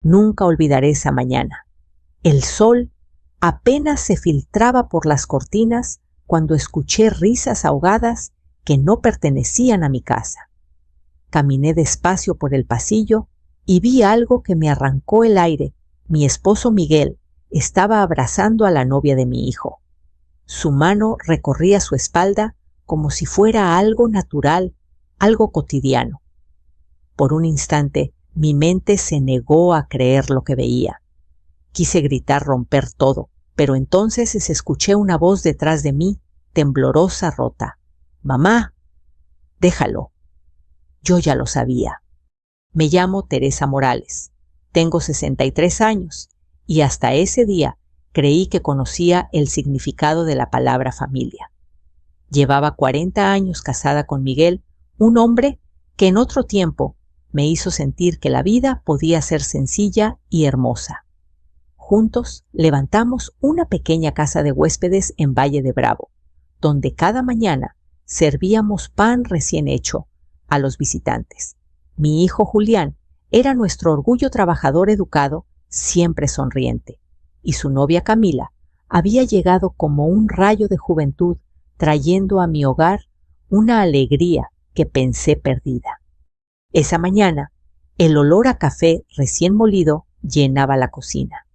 Nunca olvidaré esa mañana. El sol apenas se filtraba por las cortinas cuando escuché risas ahogadas que no pertenecían a mi casa. Caminé despacio por el pasillo y vi algo que me arrancó el aire. Mi esposo Miguel estaba abrazando a la novia de mi hijo. Su mano recorría su espalda como si fuera algo natural, algo cotidiano. Por un instante, mi mente se negó a creer lo que veía. Quise gritar romper todo, pero entonces escuché una voz detrás de mí, temblorosa, rota. «Mamá, déjalo». Yo ya lo sabía. Me llamo Teresa Morales. Tengo 63 años y hasta ese día creí que conocía el significado de la palabra familia. Llevaba 40 años casada con Miguel, un hombre que en otro tiempo me hizo sentir que la vida podía ser sencilla y hermosa. Juntos levantamos una pequeña casa de huéspedes en Valle de Bravo, donde cada mañana servíamos pan recién hecho a los visitantes. Mi hijo Julián era nuestro orgullo trabajador educado, siempre sonriente, y su novia Camila había llegado como un rayo de juventud, trayendo a mi hogar una alegría que pensé perdida. Esa mañana, el olor a café recién molido llenaba la cocina.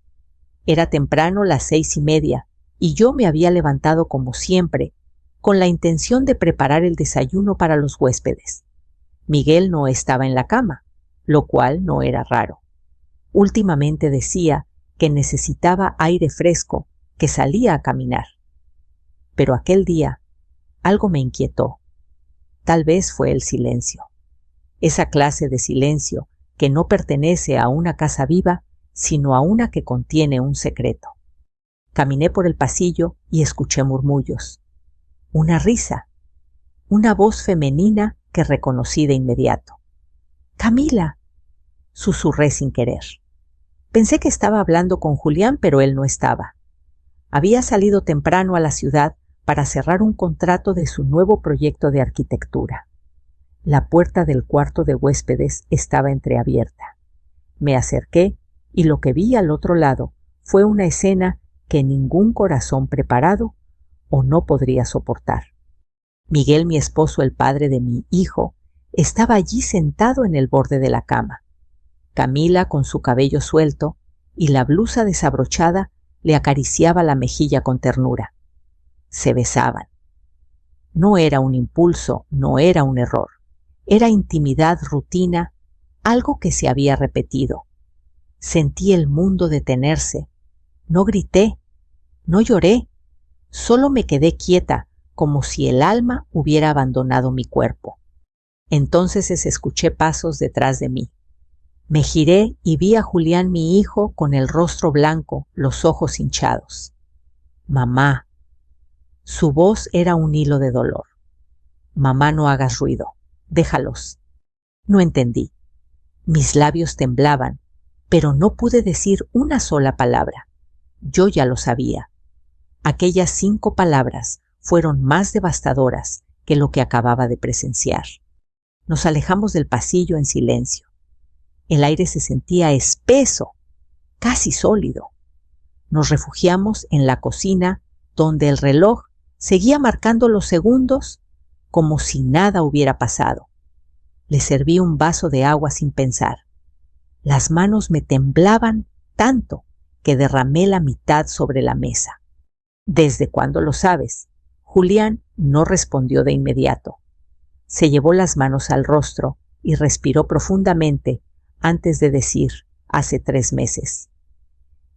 Era temprano, las 6:30, y yo me había levantado como siempre, con la intención de preparar el desayuno para los huéspedes. Miguel no estaba en la cama, lo cual no era raro. Últimamente decía que necesitaba aire fresco, que salía a caminar. Pero aquel día algo me inquietó. Tal vez fue el silencio. Esa clase de silencio que no pertenece a una casa viva, sino a una que contiene un secreto. Caminé por el pasillo y escuché murmullos. Una risa. Una voz femenina que reconocí de inmediato. «Camila», susurré sin querer. Pensé que estaba hablando con Julián, pero él no estaba. Había salido temprano a la ciudad para cerrar un contrato de su nuevo proyecto de arquitectura. La puerta del cuarto de huéspedes estaba entreabierta. Me acerqué y lo que vi al otro lado fue una escena que ningún corazón preparado o no podría soportar. Miguel, mi esposo, el padre de mi hijo, estaba allí sentado en el borde de la cama. Camila, con su cabello suelto y la blusa desabrochada, le acariciaba la mejilla con ternura. Se besaban. No era un impulso, no era un error. Era intimidad rutina, algo que se había repetido. Sentí el mundo detenerse. No grité, no lloré, solo me quedé quieta, como si el alma hubiera abandonado mi cuerpo. Entonces escuché pasos detrás de mí. Me giré y vi a Julián, mi hijo, con el rostro blanco, los ojos hinchados. «Mamá». Su voz era un hilo de dolor. «Mamá, no hagas ruido. Déjalos». No entendí. Mis labios temblaban, pero no pude decir una sola palabra. Yo ya lo sabía. Aquellas 5 palabras fueron más devastadoras que lo que acababa de presenciar. Nos alejamos del pasillo en silencio. El aire se sentía espeso, casi sólido. Nos refugiamos en la cocina, donde el reloj seguía marcando los segundos como si nada hubiera pasado. Le serví un vaso de agua sin pensar. Las manos me temblaban tanto que derramé la mitad sobre la mesa. «¿Desde cuándo lo sabes?». Julián no respondió de inmediato. Se llevó las manos al rostro y respiró profundamente antes de decir: «Hace 3 meses».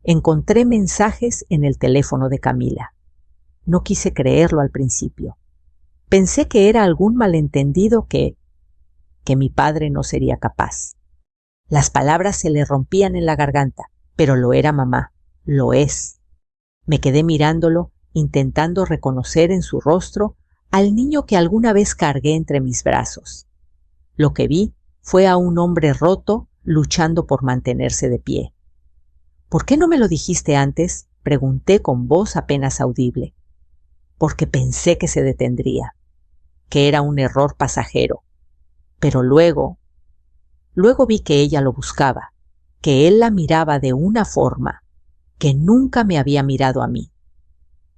Encontré mensajes en el teléfono de Camila. No quise creerlo al principio. Pensé que era algún malentendido que mi padre no sería capaz. Las palabras se le rompían en la garganta, pero lo era mamá, lo es. Me quedé mirándolo, intentando reconocer en su rostro al niño que alguna vez cargué entre mis brazos. Lo que vi fue a un hombre roto luchando por mantenerse de pie. «¿Por qué no me lo dijiste antes?», pregunté con voz apenas audible. «Porque pensé que se detendría, que era un error pasajero. Pero luego vi que ella lo buscaba, que él la miraba de una forma que nunca me había mirado a mí.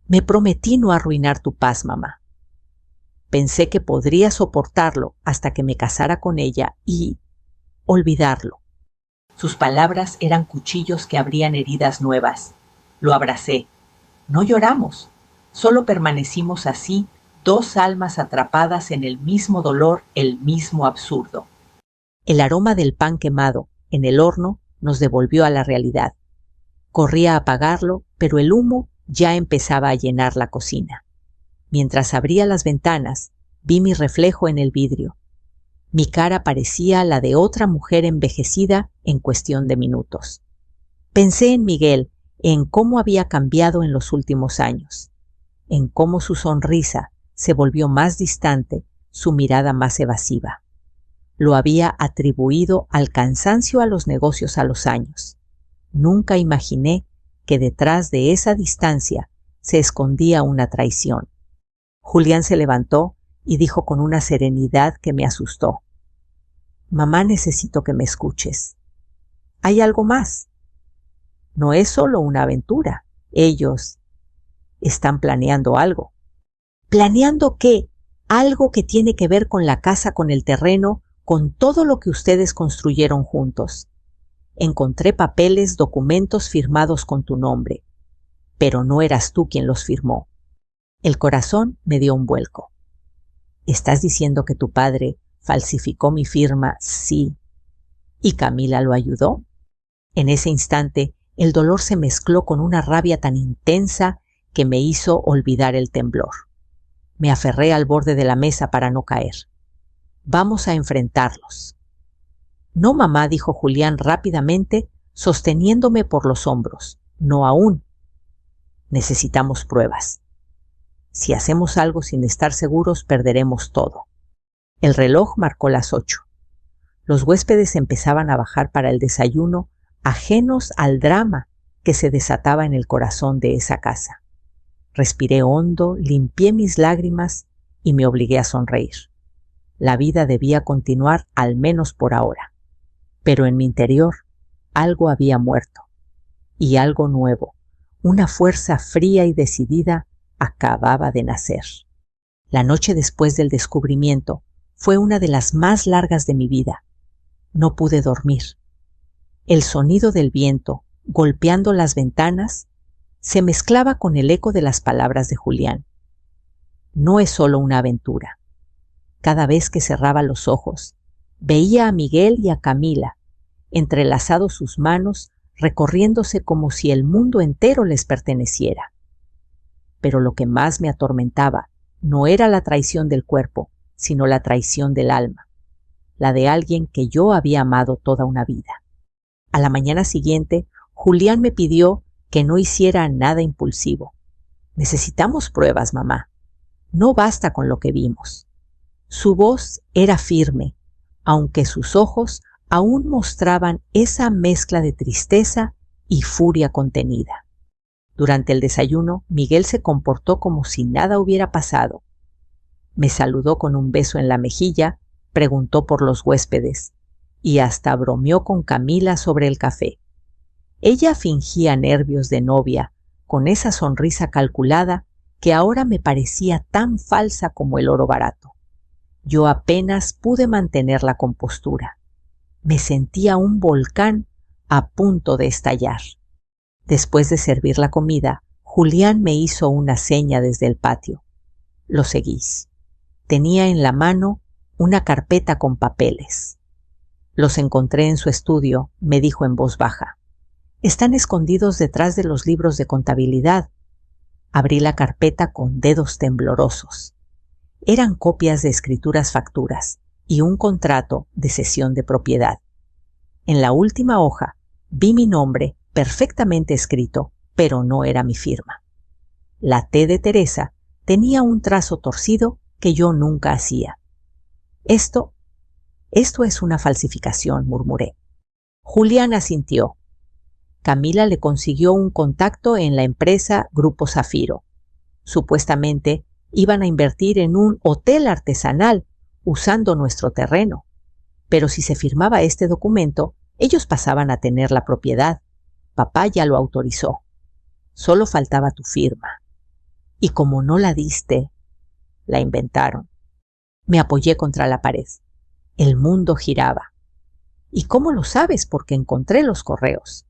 Me prometí no arruinar tu paz, mamá. Pensé que podría soportarlo hasta que me casara con ella y olvidarlo. Sus palabras eran cuchillos que abrían heridas nuevas. Lo abracé. No lloramos, solo permanecimos así, dos almas atrapadas en el mismo dolor, el mismo absurdo. El aroma del pan quemado en el horno nos devolvió a la realidad. Corrí a apagarlo, pero el humo ya empezaba a llenar la cocina. Mientras abría las ventanas, vi mi reflejo en el vidrio. Mi cara parecía la de otra mujer envejecida en cuestión de minutos. Pensé en Miguel, en cómo había cambiado en los últimos años, en cómo su sonrisa se volvió más distante, su mirada más evasiva. Lo había atribuido al cansancio, a los negocios, a los años. Nunca imaginé que detrás de esa distancia se escondía una traición. Julián se levantó y dijo con una serenidad que me asustó: «Mamá, necesito que me escuches. Hay algo más. No es solo una aventura. Ellos están planeando algo». ¿Planeando qué? Algo que tiene que ver con la casa, con el terreno, con todo lo que ustedes construyeron juntos. Encontré papeles, documentos firmados con tu nombre, pero no eras tú quien los firmó. El corazón me dio un vuelco. ¿Estás diciendo que tu padre falsificó mi firma? Sí. ¿Y Camila lo ayudó? En ese instante, el dolor se mezcló con una rabia tan intensa que me hizo olvidar el temblor. Me aferré al borde de la mesa para no caer. «Vamos a enfrentarlos». «No, mamá», dijo Julián rápidamente, sosteniéndome por los hombros. «No aún. Necesitamos pruebas. Si hacemos algo sin estar seguros, perderemos todo». El reloj marcó las 8. Los huéspedes empezaban a bajar para el desayuno, ajenos al drama que se desataba en el corazón de esa casa. Respiré hondo, limpié mis lágrimas y me obligué a sonreír. La vida debía continuar, al menos por ahora. Pero en mi interior algo había muerto. Y algo nuevo, una fuerza fría y decidida, acababa de nacer. La noche después del descubrimiento fue una de las más largas de mi vida. No pude dormir. El sonido del viento golpeando las ventanas se mezclaba con el eco de las palabras de Julián. No es solo una aventura. Cada vez que cerraba los ojos, veía a Miguel y a Camila, entrelazados sus manos, recorriéndose como si el mundo entero les perteneciera. Pero lo que más me atormentaba no era la traición del cuerpo, sino la traición del alma, la de alguien que yo había amado toda una vida. A la mañana siguiente, Julián me pidió que no hiciera nada impulsivo. «Necesitamos pruebas, mamá. No basta con lo que vimos». Su voz era firme, aunque sus ojos aún mostraban esa mezcla de tristeza y furia contenida. Durante el desayuno, Miguel se comportó como si nada hubiera pasado. Me saludó con un beso en la mejilla, preguntó por los huéspedes y hasta bromeó con Camila sobre el café. Ella fingía nervios de novia, con esa sonrisa calculada que ahora me parecía tan falsa como el oro barato. Yo apenas pude mantener la compostura. Me sentía un volcán a punto de estallar. Después de servir la comida, Julián me hizo una seña desde el patio. «Lo seguís». Tenía en la mano una carpeta con papeles. «Los encontré en su estudio», me dijo en voz baja. «Están escondidos detrás de los libros de contabilidad». Abrí la carpeta con dedos temblorosos. Eran copias de escrituras facturas y un contrato de cesión de propiedad. En la última hoja vi mi nombre perfectamente escrito, pero no era mi firma. La T de Teresa tenía un trazo torcido que yo nunca hacía. Esto es una falsificación», murmuré. Julián asintió. Camila le consiguió un contacto en la empresa Grupo Zafiro. Supuestamente iban a invertir en un hotel artesanal usando nuestro terreno. Pero si se firmaba este documento, Ellos pasaban a tener la propiedad. Papá ya lo autorizó. Solo faltaba tu firma. Y como no la diste, la inventaron. Me apoyé contra la pared. El mundo giraba. ¿Y cómo lo sabes? Porque encontré los correos.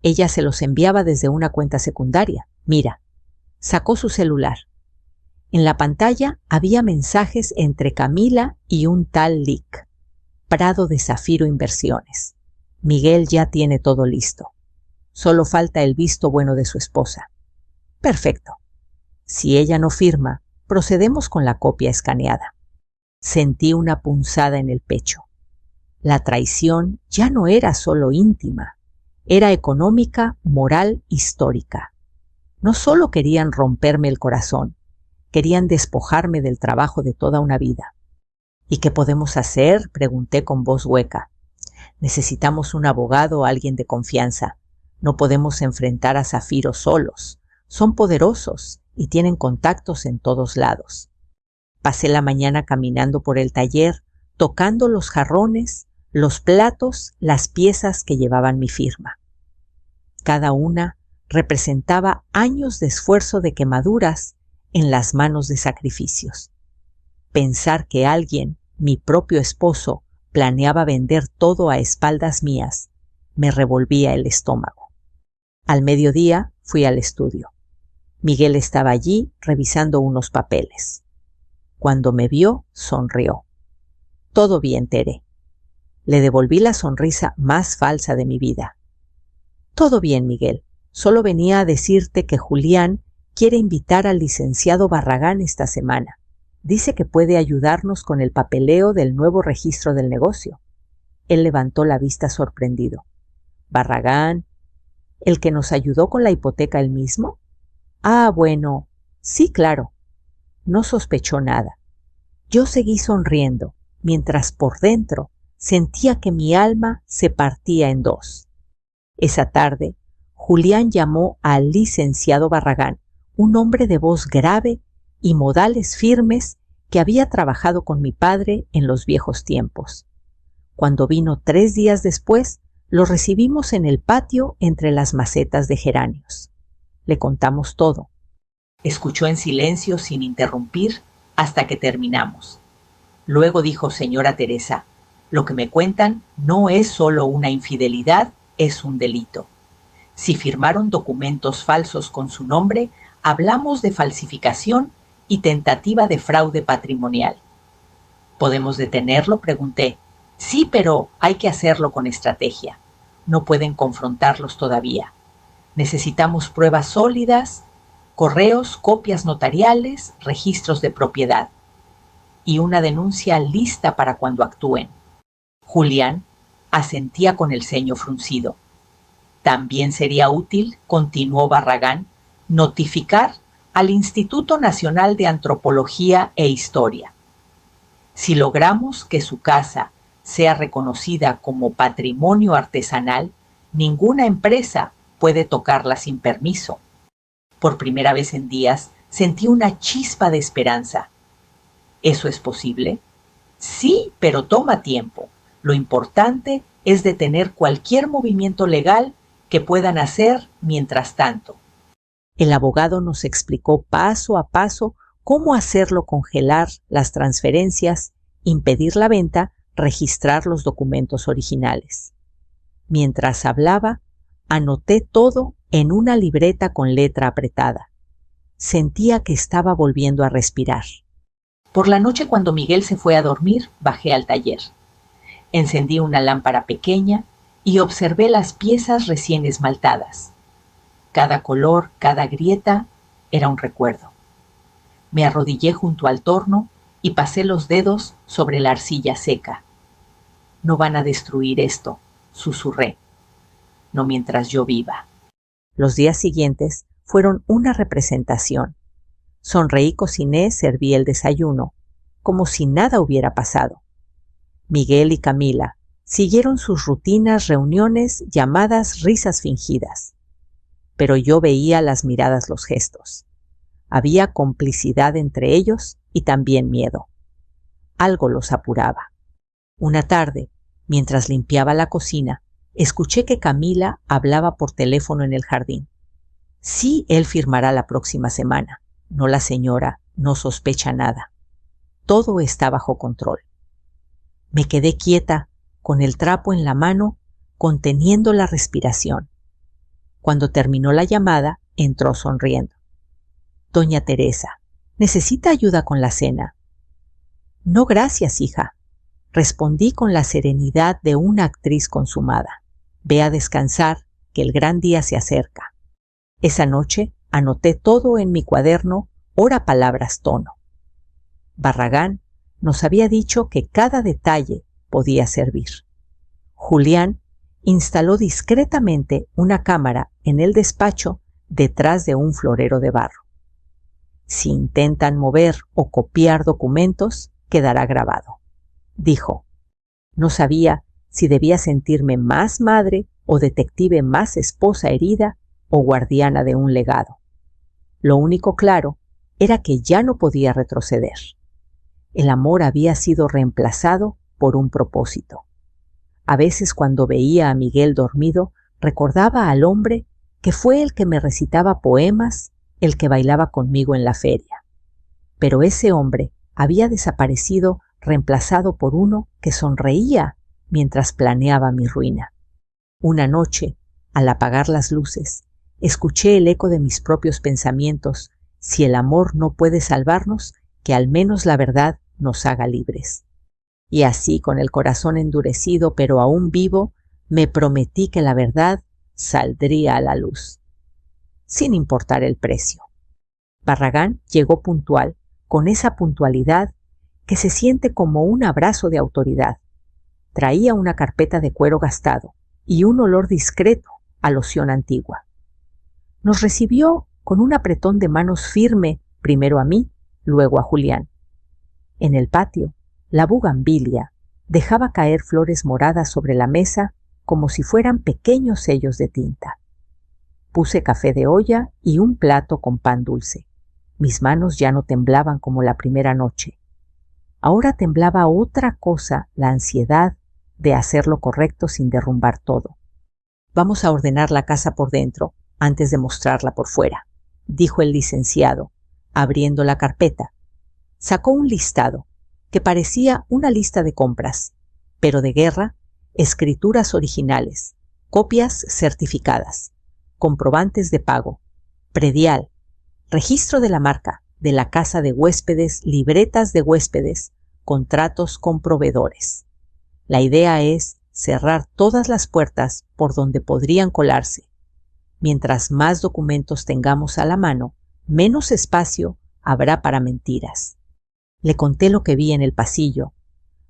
Ella se los enviaba desde una cuenta secundaria. Mira, sacó su celular. En la pantalla había mensajes entre Camila y un tal Lick. Prado de Zafiro Inversiones. Miguel ya tiene todo listo. Solo falta el visto bueno de su esposa. Perfecto. Si ella no firma, procedemos con la copia escaneada. Sentí una punzada en el pecho. La traición ya no era solo íntima, era económica, moral, histórica. No solo querían romperme el corazón, querían despojarme del trabajo de toda una vida. ¿Y qué podemos hacer?, pregunté con voz hueca. Necesitamos un abogado o alguien de confianza. No podemos enfrentar a Zafiro solos. Son poderosos y tienen contactos en todos lados. Pasé la mañana caminando por el taller, tocando los jarrones, los platos, las piezas que llevaban mi firma. Cada una representaba años de esfuerzo de quemaduras en las manos de sacrificios. Pensar que alguien, mi propio esposo, planeaba vender todo a espaldas mías, me revolvía el estómago. Al mediodía fui al estudio. Miguel estaba allí revisando unos papeles. Cuando me vio, sonrió. Todo bien, Tere. Le devolví la sonrisa más falsa de mi vida. Todo bien, Miguel. Solo venía a decirte que Julián quiere invitar al licenciado Barragán esta semana. Dice que puede ayudarnos con el papeleo del nuevo registro del negocio. Él levantó la vista sorprendido. ¿Barragán? ¿El que nos ayudó con la hipoteca él mismo? Ah, bueno, sí, claro. No sospechó nada. Yo seguí sonriendo, mientras por dentro sentía que mi alma se partía en dos. Esa tarde, Julián llamó al licenciado Barragán, un hombre de voz grave y modales firmes que había trabajado con mi padre en los viejos tiempos. Cuando vino 3 días después, lo recibimos en el patio entre las macetas de geranios. Le contamos todo. Escuchó en silencio sin interrumpir hasta que terminamos. Luego dijo: señora Teresa, lo que me cuentan no es solo una infidelidad, es un delito. Si firmaron documentos falsos con su nombre, hablamos de falsificación y tentativa de fraude patrimonial. ¿Podemos detenerlo?, pregunté. Sí, pero hay que hacerlo con estrategia. No pueden confrontarlos todavía. Necesitamos pruebas sólidas, correos, copias notariales, registros de propiedad y una denuncia lista para cuando actúen. Julián asentía con el ceño fruncido. También sería útil, continuó Barragán, notificar al Instituto Nacional de Antropología e Historia. Si logramos que su casa sea reconocida como patrimonio artesanal, ninguna empresa puede tocarla sin permiso. Por primera vez en días sentí una chispa de esperanza. ¿Eso es posible? Sí, pero toma tiempo. Lo importante es detener cualquier movimiento legal que puedan hacer mientras tanto. El abogado nos explicó paso a paso cómo hacerlo congelar las transferencias, impedir la venta, registrar los documentos originales. Mientras hablaba, anoté todo en una libreta con letra apretada. Sentía que estaba volviendo a respirar. Por la noche, cuando Miguel se fue a dormir, bajé al taller. Encendí una lámpara pequeña y observé las piezas recién esmaltadas. Cada color, cada grieta era un recuerdo. Me arrodillé junto al torno y pasé los dedos sobre la arcilla seca. No van a destruir esto, susurré. No mientras yo viva. Los días siguientes fueron una representación. Sonreí, cociné, serví el desayuno, como si nada hubiera pasado. Miguel y Camila siguieron sus rutinas, reuniones, llamadas, risas fingidas. Pero yo veía las miradas, los gestos. Había complicidad entre ellos y también miedo. Algo los apuraba. Una tarde, mientras limpiaba la cocina, escuché que Camila hablaba por teléfono en el jardín. Sí, él firmará la próxima semana. No, la señora no sospecha nada. Todo está bajo control. Me quedé quieta, con el trapo en la mano, conteniendo la respiración. Cuando terminó la llamada, entró sonriendo. Doña Teresa, ¿necesita ayuda con la cena? No, gracias, hija. Respondí con la serenidad de una actriz consumada. Ve a descansar, que el gran día se acerca. Esa noche anoté todo en mi cuaderno, hora, palabras, tono. Barragán nos había dicho que cada detalle podía servir. Julián instaló discretamente una cámara en el despacho detrás de un florero de barro. Si intentan mover o copiar documentos, quedará grabado, dijo. No sabía si debía sentirme más madre o detective más esposa herida o guardiana de un legado. Lo único claro era que ya no podía retroceder. El amor había sido reemplazado por un propósito. A veces, cuando veía a Miguel dormido, recordaba al hombre que fue el que me recitaba poemas, el que bailaba conmigo en la feria. Pero ese hombre había desaparecido, reemplazado por uno que sonreía mientras planeaba mi ruina. Una noche, al apagar las luces, escuché el eco de mis propios pensamientos: si el amor no puede salvarnos, que al menos la verdad nos haga libres. Y así, con el corazón endurecido pero aún vivo, me prometí que la verdad saldría a la luz, sin importar el precio. Barragán llegó puntual, con esa puntualidad que se siente como un abrazo de autoridad. Traía una carpeta de cuero gastado y un olor discreto a loción antigua. Nos recibió con un apretón de manos firme, primero a mí, luego a Julián. En el patio, la bugambilia dejaba caer flores moradas sobre la mesa como si fueran pequeños sellos de tinta. Puse café de olla y un plato con pan dulce. Mis manos ya no temblaban como la primera noche. Ahora temblaba otra cosa, la ansiedad de hacer lo correcto sin derrumbar todo. Vamos a ordenar la casa por dentro antes de mostrarla por fuera, dijo el licenciado, abriendo la carpeta. Sacó un listado que parecía una lista de compras, pero de guerra, escrituras originales, copias certificadas, comprobantes de pago, predial, registro de la marca, de la casa de huéspedes, libretas de huéspedes, contratos con proveedores. La idea es cerrar todas las puertas por donde podrían colarse. Mientras más documentos tengamos a la mano, menos espacio habrá para mentiras. Le conté lo que vi en el pasillo,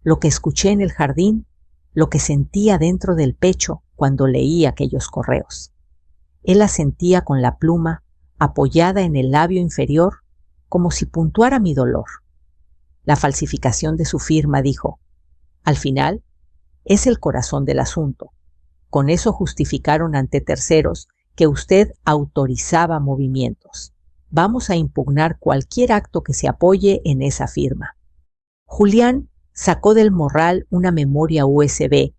lo que escuché en el jardín, lo que sentía dentro del pecho cuando leí aquellos correos. Él asentía con la pluma apoyada en el labio inferior, como si puntuara mi dolor. La falsificación de su firma, dijo. Al final, es el corazón del asunto. Con eso justificaron ante terceros que usted autorizaba movimientos. Vamos a impugnar cualquier acto que se apoye en esa firma. Julián sacó del morral una memoria USB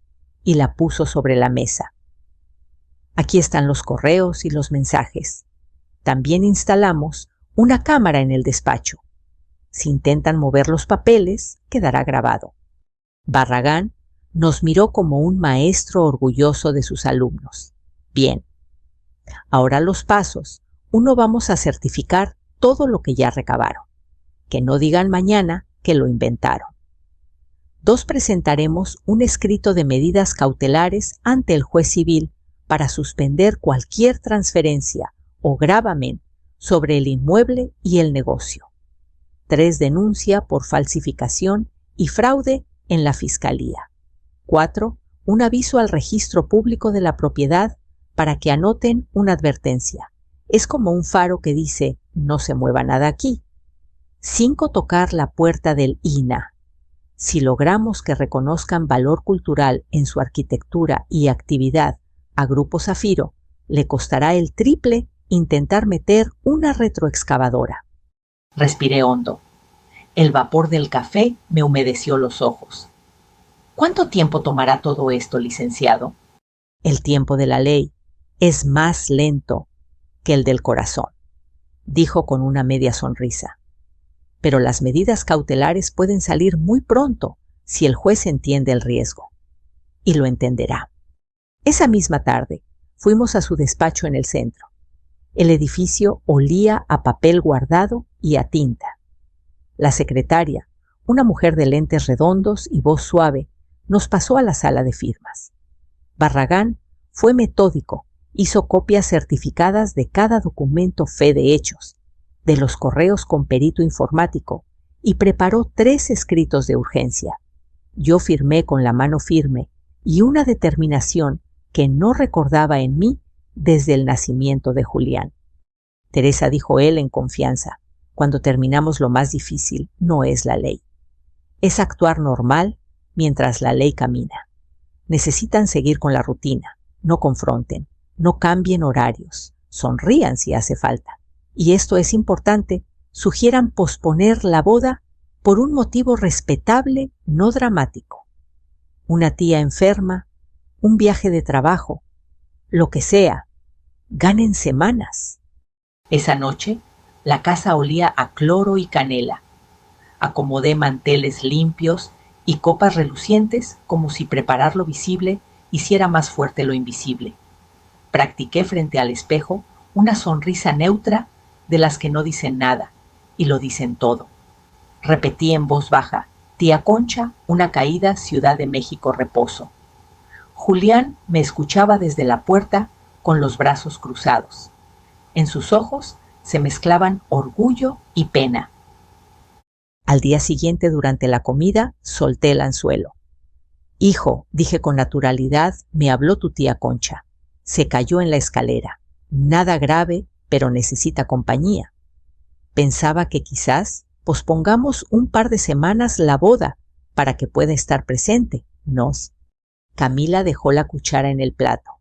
y la puso sobre la mesa. Aquí están los correos y los mensajes. También instalamos una cámara en el despacho. Si intentan mover los papeles, quedará grabado. Barragán nos miró como un maestro orgulloso de sus alumnos. Bien. Ahora los pasos. Uno, vamos a certificar todo lo que ya recabaron. Que no digan mañana que lo inventaron. 2, presentaremos un escrito de medidas cautelares ante el juez civil para suspender cualquier transferencia o gravamen sobre el inmueble y el negocio. 3, denuncia por falsificación y fraude en la Fiscalía. 4, un aviso al registro público de la propiedad para que anoten una advertencia. Es como un faro que dice, no se mueva nada aquí. 5, tocar la puerta del INAH. Si logramos que reconozcan valor cultural en su arquitectura y actividad a Grupo Zafiro, le costará el triple intentar meter una retroexcavadora. Respiré hondo. El vapor del café me humedeció los ojos. ¿Cuánto tiempo tomará todo esto, licenciado? El tiempo de la ley es más lento que el del corazón, dijo con una media sonrisa. Pero las medidas cautelares pueden salir muy pronto si el juez entiende el riesgo. Y lo entenderá. Esa misma tarde fuimos a su despacho en el centro. El edificio olía a papel guardado y a tinta. La secretaria, una mujer de lentes redondos y voz suave, nos pasó a la sala de firmas. Barragán fue metódico, hizo copias certificadas de cada documento fe de hechos, de los correos con perito informático, y preparó 3 escritos de urgencia. Yo firmé con la mano firme y una determinación que no recordaba en mí desde el nacimiento de Julián. Teresa, dijo él en confianza, cuando terminamos lo más difícil no es la ley. Es actuar normal mientras la ley camina. Necesitan seguir con la rutina, no confronten, no cambien horarios, sonrían si hace falta. Y esto es importante, sugieran posponer la boda por un motivo respetable, no dramático. Una tía enferma, un viaje de trabajo, lo que sea, ganen semanas. Esa noche, la casa olía a cloro y canela. Acomodé manteles limpios y copas relucientes como si preparar lo visible hiciera más fuerte lo invisible. Practiqué frente al espejo una sonrisa neutra de las que no dicen nada y lo dicen todo. Repetí en voz baja: tía Concha, una caída, Ciudad de México, reposo. Julián me escuchaba desde la puerta con los brazos cruzados. En sus ojos se mezclaban orgullo y pena. Al día siguiente, durante la comida, solté el anzuelo. Hijo, dije con naturalidad, me habló tu tía Concha. Se cayó en la escalera. Nada grave, pero necesita compañía. Pensaba que quizás pospongamos un par de semanas la boda para que pueda estar presente. Camila dejó la cuchara en el plato.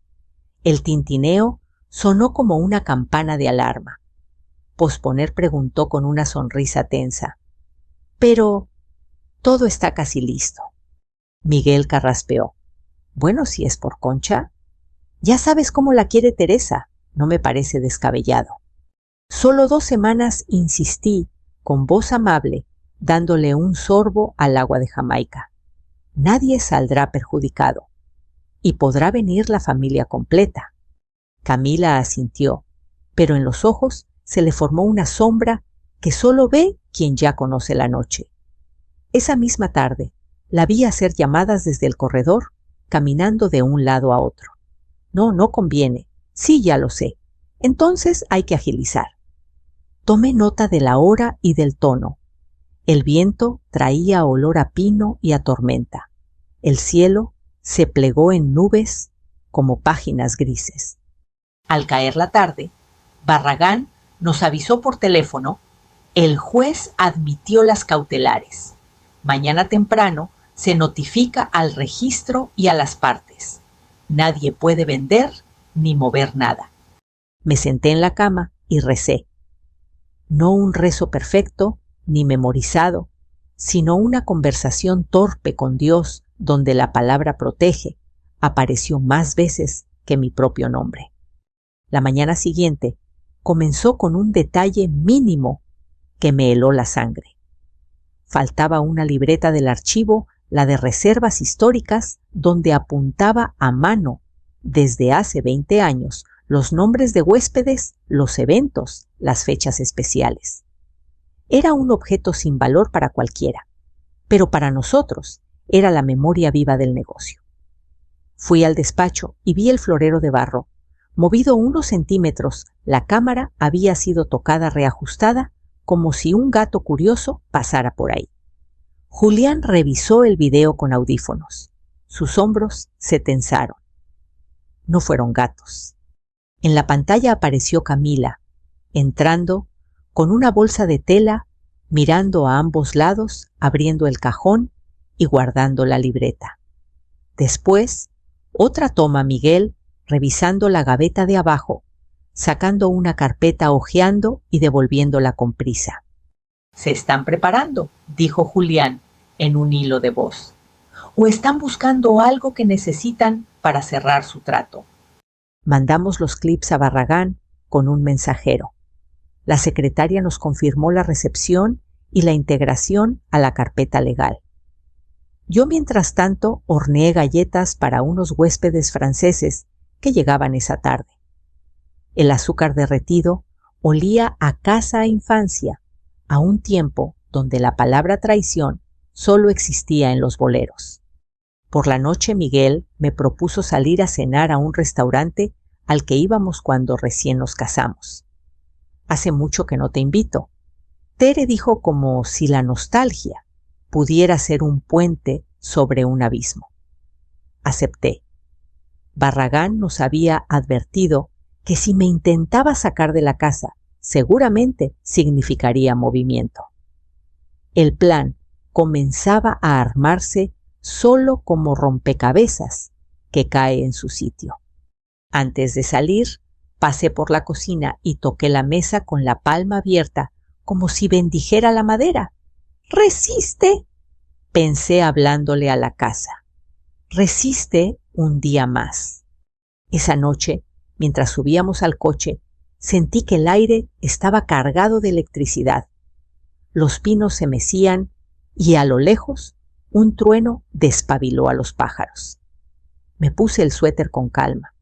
El tintineo sonó como una campana de alarma. Posponer, preguntó con una sonrisa tensa. Pero todo está casi listo. Miguel carraspeó. Bueno, si es por Concha. Ya sabes cómo la quiere Teresa. No me parece descabellado. Solo 2 semanas, insistí, con voz amable, dándole un sorbo al agua de Jamaica. Nadie saldrá perjudicado. Y podrá venir la familia completa. Camila asintió, pero en los ojos se le formó una sombra que solo ve quien ya conoce la noche. Esa misma tarde la vi hacer llamadas desde el corredor, caminando de un lado a otro. No conviene. Sí, ya lo sé. Entonces hay que agilizar. Tomé nota de la hora y del tono. El viento traía olor a pino y a tormenta. El cielo se plegó en nubes como páginas grises. Al caer la tarde, Barragán nos avisó por teléfono: el juez admitió las cautelares. Mañana temprano se notifica al registro y a las partes. Nadie puede vender ni mover nada. Me senté en la cama y recé. No un rezo perfecto ni memorizado, sino una conversación torpe con Dios donde la palabra protege apareció más veces que mi propio nombre. La mañana siguiente comenzó con un detalle mínimo que me heló la sangre. Faltaba una libreta del archivo, la de reservas históricas, donde apuntaba a mano, desde hace 20 años, los nombres de huéspedes, los eventos, las fechas especiales. Era un objeto sin valor para cualquiera, pero para nosotros era la memoria viva del negocio. Fui al despacho y vi el florero de barro. Movido unos centímetros, la cámara había sido tocada reajustada como si un gato curioso pasara por ahí. Julián revisó el video con audífonos. Sus hombros se tensaron. No fueron gatos. En la pantalla apareció Camila, entrando con una bolsa de tela, mirando a ambos lados, abriendo el cajón y guardando la libreta. Después, otra toma a Miguel, revisando la gaveta de abajo, sacando una carpeta, hojeando y devolviéndola con prisa. «Se están preparando», dijo Julián en un hilo de voz. «¿O están buscando algo que necesitan para cerrar su trato. Mandamos los clips a Barragán con un mensajero. La secretaria nos confirmó la recepción y la integración a la carpeta legal. Yo, mientras tanto, horneé galletas para unos huéspedes franceses que llegaban esa tarde. El azúcar derretido olía a casa e infancia, a un tiempo donde la palabra traición solo existía en los boleros. Por la noche Miguel me propuso salir a cenar a un restaurante al que íbamos cuando recién nos casamos. Hace mucho que no te invito. Tere dijo como si la nostalgia pudiera ser un puente sobre un abismo. Acepté. Barragán nos había advertido que si me intentaba sacar de la casa, seguramente significaría movimiento. El plan comenzaba a armarse solo como rompecabezas que cae en su sitio. Antes de salir, pasé por la cocina y toqué la mesa con la palma abierta como si bendijera la madera. ¡Resiste!, pensé hablándole a la casa. Resiste un día más. Esa noche, mientras subíamos al coche, sentí que el aire estaba cargado de electricidad. Los pinos se mecían y a lo lejos un trueno despabiló a los pájaros. Me puse el suéter con calma.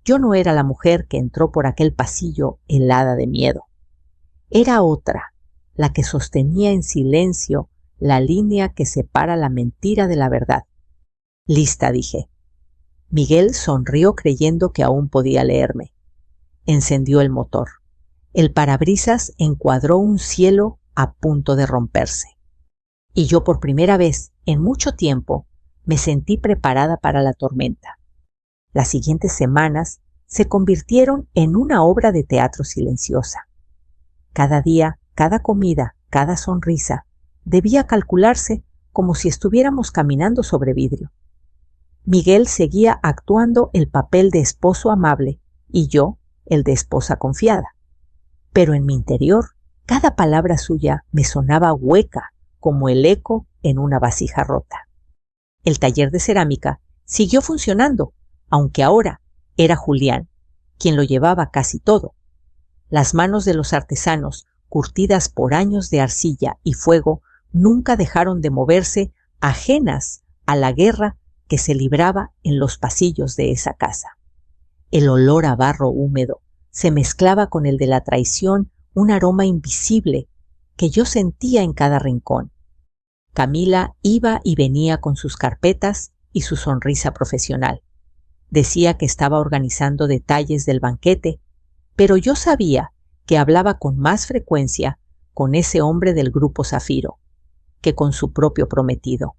Yo no era la mujer que entró por aquel pasillo helada de miedo. Era otra, la que sostenía en silencio la línea que separa la mentira de la verdad. Lista, dije. Miguel sonrió creyendo que aún podía leerme. Encendió el motor. El parabrisas encuadró un cielo a punto de romperse. Y yo, por primera vez en mucho tiempo, me sentí preparada para la tormenta. Las siguientes semanas se convirtieron en una obra de teatro silenciosa. Cada día, cada comida, cada sonrisa debía calcularse como si estuviéramos caminando sobre vidrio. Miguel seguía actuando el papel de esposo amable y yo el de esposa confiada. Pero en mi interior, cada palabra suya me sonaba hueca como el eco en una vasija rota. El taller de cerámica siguió funcionando, aunque ahora era Julián quien lo llevaba casi todo. Las manos de los artesanos, curtidas por años de arcilla y fuego, nunca dejaron de moverse, ajenas a la guerra que se libraba en los pasillos de esa casa. El olor a barro húmedo se mezclaba con el de la traición, un aroma invisible que yo sentía en cada rincón. Camila iba y venía con sus carpetas y su sonrisa profesional. Decía que estaba organizando detalles del banquete, pero yo sabía que hablaba con más frecuencia con ese hombre del grupo Zafiro que con su propio prometido.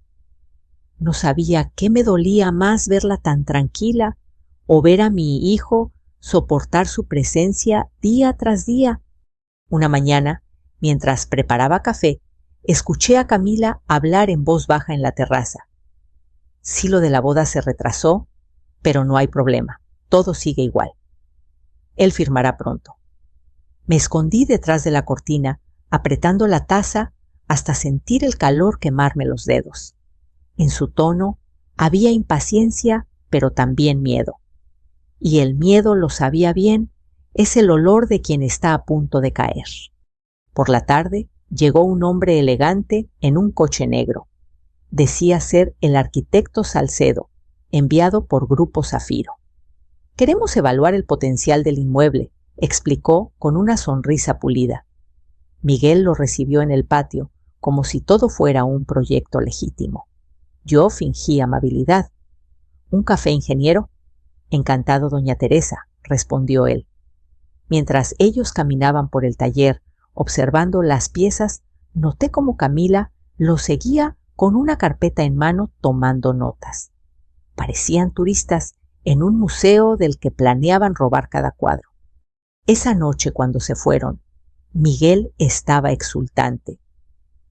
No sabía qué me dolía más, verla tan tranquila o ver a mi hijo soportar su presencia día tras día. Una mañana, mientras preparaba café, escuché a Camila hablar en voz baja en la terraza. Sí, lo de la boda se retrasó, pero no hay problema, todo sigue igual. Él firmará pronto. Me escondí detrás de la cortina, apretando la taza hasta sentir el calor quemarme los dedos. En su tono había impaciencia, pero también miedo. Y el miedo, lo sabía bien, es el olor de quien está a punto de caer. Por la tarde llegó un hombre elegante en un coche negro. Decía ser el arquitecto Salcedo, enviado por Grupo Zafiro. Queremos evaluar el potencial del inmueble, explicó con una sonrisa pulida. Miguel lo recibió en el patio, como si todo fuera un proyecto legítimo. Yo fingí amabilidad. ¿Un café, ingeniero? Encantado, doña Teresa, respondió él. Mientras ellos caminaban por el taller, observando las piezas, noté cómo Camila lo seguía con una carpeta en mano tomando notas. Parecían turistas en un museo del que planeaban robar cada cuadro. Esa noche, cuando se fueron, Miguel estaba exultante.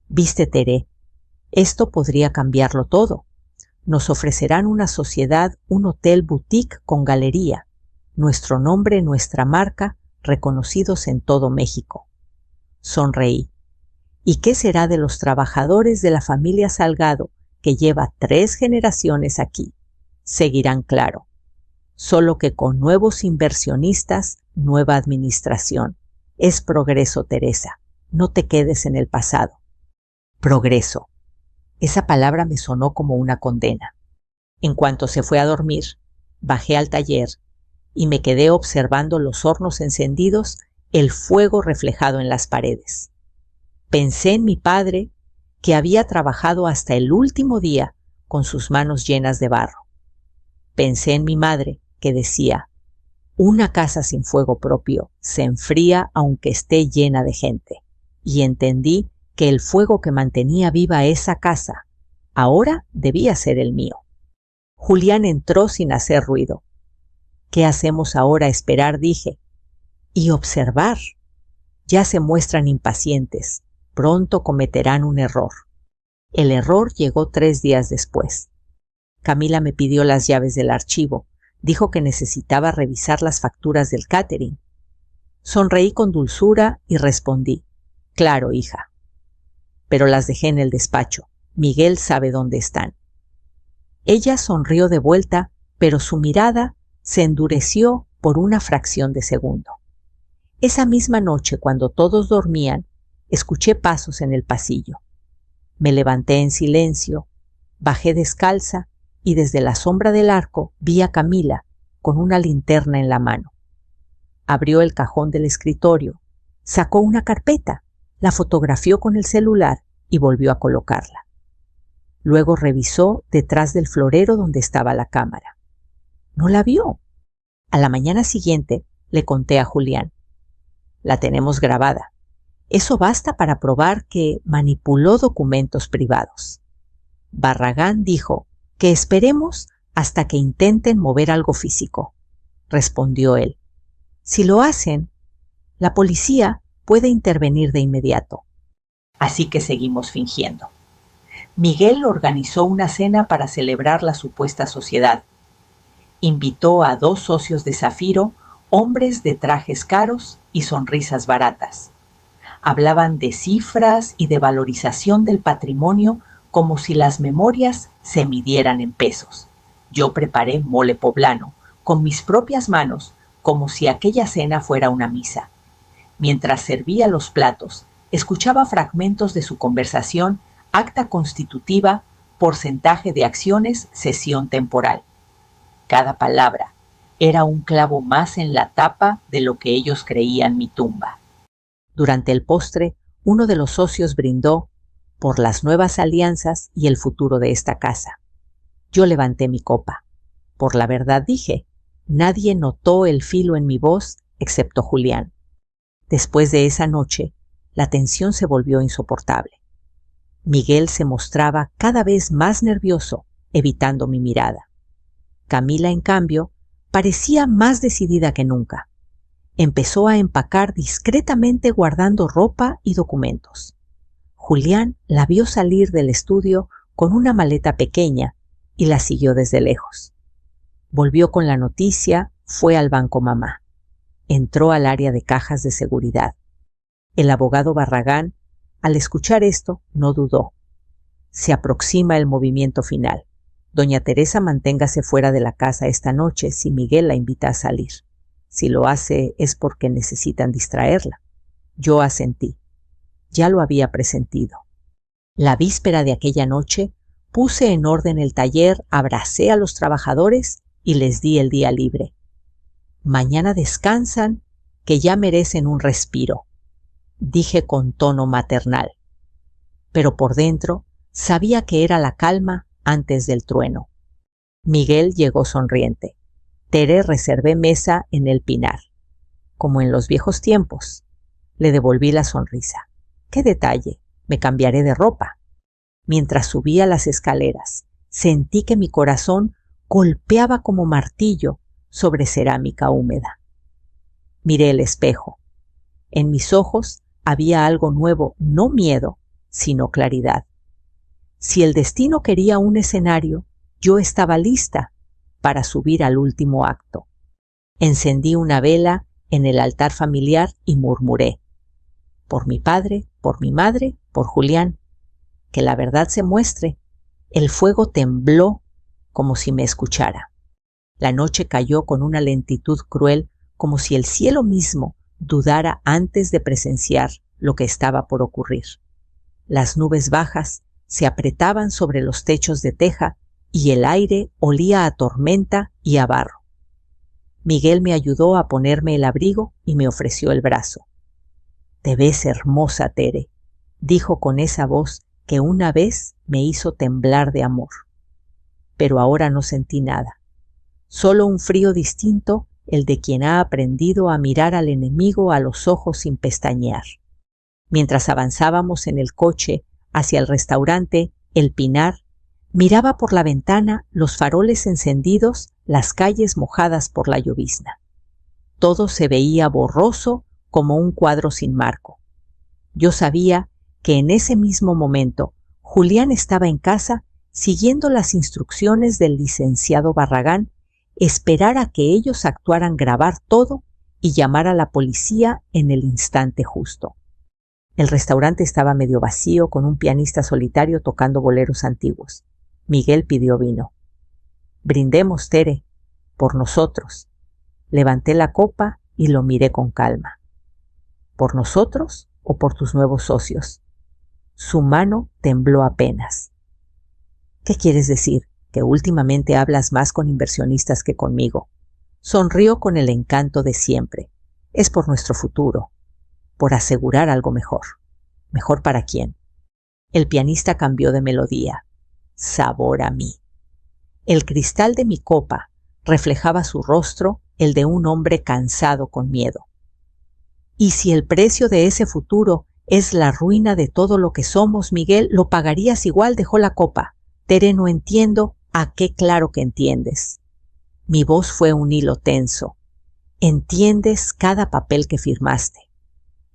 «Viste, Teré, esto podría cambiarlo todo. Nos ofrecerán una sociedad, un hotel boutique con galería, nuestro nombre, nuestra marca, reconocidos en todo México». Sonreí. ¿Y qué será de los trabajadores de la familia Salgado, que lleva 3 generaciones aquí? seguirán claro, solo que con nuevos inversionistas, nueva administración. Es progreso, Teresa. No te quedes en el pasado. Progreso. Esa palabra me sonó como una condena. En cuanto se fue a dormir, bajé al taller y me quedé observando los hornos encendidos, el fuego reflejado en las paredes. Pensé en mi padre, que había trabajado hasta el último día con sus manos llenas de barro. Pensé en mi madre, que decía: una casa sin fuego propio se enfría aunque esté llena de gente. Y entendí que el fuego que mantenía viva esa casa ahora debía ser el mío. Julián entró sin hacer ruido. ¿Qué hacemos ahora? Esperar, dije. Y observar. Ya se muestran impacientes. Pronto cometerán un error. El error llegó 3 días después. Camila me pidió las llaves del archivo. Dijo que necesitaba revisar las facturas del catering. Sonreí con dulzura y respondí: claro, hija. Pero las dejé en el despacho. Miguel sabe dónde están. Ella sonrió de vuelta, pero su mirada se endureció por una fracción de segundo. Esa misma noche, cuando todos dormían, escuché pasos en el pasillo. Me levanté en silencio, bajé descalza y desde la sombra del arco vi a Camila con una linterna en la mano. Abrió el cajón del escritorio, sacó una carpeta, la fotografió con el celular y volvió a colocarla. Luego revisó detrás del florero donde estaba la cámara. No la vio. A la mañana siguiente le conté a Julián: la tenemos grabada. Eso basta para probar que manipuló documentos privados. Barragán dijo que esperemos hasta que intenten mover algo físico, respondió él. Si lo hacen, la policía puede intervenir de inmediato. Así que seguimos fingiendo. Miguel organizó una cena para celebrar la supuesta sociedad. Invitó a 2 socios de Zafiro, hombres de trajes caros y sonrisas baratas. Hablaban de cifras y de valorización del patrimonio como si las memorias se midieran en pesos. Yo preparé mole poblano con mis propias manos, como si aquella cena fuera una misa. Mientras servía los platos, escuchaba fragmentos de su conversación: acta constitutiva, porcentaje de acciones, cesión temporal. Cada palabra era un clavo más en la tapa de lo que ellos creían mi tumba. Durante el postre, uno de los socios brindó por las nuevas alianzas y el futuro de esta casa. Yo levanté mi copa. Por la verdad, dije, nadie notó el filo en mi voz excepto Julián. Después de esa noche, la tensión se volvió insoportable. Miguel se mostraba cada vez más nervioso, evitando mi mirada. Camila, en cambio, parecía más decidida que nunca. Empezó a empacar discretamente, guardando ropa y documentos. Julián la vio salir del estudio con una maleta pequeña y la siguió desde lejos. Volvió con la noticia, fue al banco mamá. Entró al área de cajas de seguridad. El abogado Barragán, al escuchar esto, no dudó. Se aproxima el movimiento final. Doña Teresa, manténgase fuera de la casa esta noche si Miguel la invita a salir. Si lo hace es porque necesitan distraerla. Yo asentí. Ya lo había presentido. La víspera de aquella noche puse en orden el taller, abracé a los trabajadores y les di el día libre. Mañana descansan, que ya merecen un respiro, dije con tono maternal. Pero por dentro sabía que era la calma antes del trueno. Miguel llegó sonriente. Tere, reservé mesa en el Pinar. Como en los viejos tiempos. Le devolví la sonrisa. ¡Qué detalle! Me cambiaré de ropa. Mientras subía las escaleras, sentí que mi corazón golpeaba como martillo sobre cerámica húmeda. Miré el espejo. En mis ojos había algo nuevo, no miedo, sino claridad. Si el destino quería un escenario, yo estaba lista para subir al último acto. Encendí una vela en el altar familiar y murmuré: por mi padre, por mi madre, por Julián. Que la verdad se muestre. El fuego tembló como si me escuchara. La noche cayó con una lentitud cruel, como si el cielo mismo dudara antes de presenciar lo que estaba por ocurrir. Las nubes bajas se apretaban sobre los techos de teja y el aire olía a tormenta y a barro. Miguel me ayudó a ponerme el abrigo y me ofreció el brazo. «Te ves hermosa, Tere», dijo con esa voz que una vez me hizo temblar de amor. Pero ahora no sentí nada, solo un frío distinto, el de quien ha aprendido a mirar al enemigo a los ojos sin pestañear. Mientras avanzábamos en el coche hacia el restaurante El Pinar, miraba por la ventana los faroles encendidos, las calles mojadas por la llovizna. Todo se veía borroso como un cuadro sin marco. Yo sabía que en ese mismo momento Julián estaba en casa siguiendo las instrucciones del licenciado Barragán, esperar a que ellos actuaran, grabar todo y llamar a la policía en el instante justo. El restaurante estaba medio vacío, con un pianista solitario tocando boleros antiguos. Miguel pidió vino. «Brindemos, Tere, por nosotros». Levanté la copa y lo miré con calma. «¿Por nosotros o por tus nuevos socios?» Su mano tembló apenas. «¿Qué quieres decir? ¿Que últimamente hablas más con inversionistas que conmigo?» Sonrió con el encanto de siempre. «Es por nuestro futuro, por asegurar algo mejor». «¿Mejor para quién?» El pianista cambió de melodía. «Sabor a mí». El cristal de mi copa reflejaba su rostro, el de un hombre cansado con miedo. «Y si el precio de ese futuro es la ruina de todo lo que somos, Miguel, lo pagarías igual», dejó la copa. «Tere, no entiendo». «¿A qué claro que entiendes?» Mi voz fue un hilo tenso. «Entiendes cada papel que firmaste,